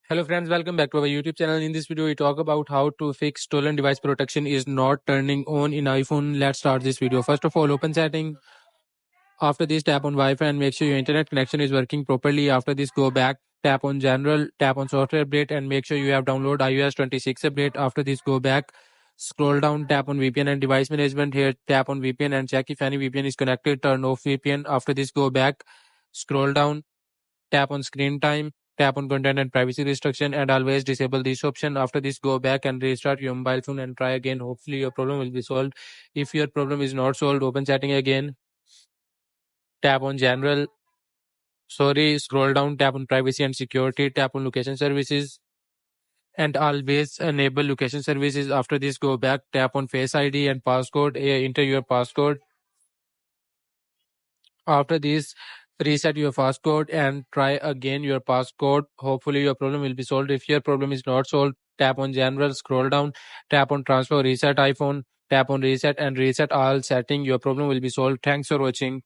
Hello friends, welcome back to our YouTube channel. In this video, we talk about how to fix stolen device protection is not turning on in iPhone. Let's start this video. First of all, open setting. After this, tap on Wi-Fi and make sure your internet connection is working properly. After this, go back, tap on General, tap on Software Update and make sure you have download iOS 26 update. After this, go back, scroll down, tap on VPN and device management. Here, tap on VPN and check if any VPN is connected. Turn off VPN. After this, go back, scroll down, tap on screen time, tap on content and privacy restriction and always disable this option. After this, go back and restart your mobile phone and try again. Hopefully your problem will be solved. If your problem is not solved, open setting again, tap on general, scroll down, tap on privacy and security, tap on location services and always enable location services. After this, go back, tap on face ID and passcode, enter your passcode. After this, reset your passcode and try again your passcode. Hopefully your problem will be solved. If your problem is not solved, tap on general, scroll down, tap on transfer, reset iPhone, tap on reset and reset all setting. Your problem will be solved. Thanks for watching.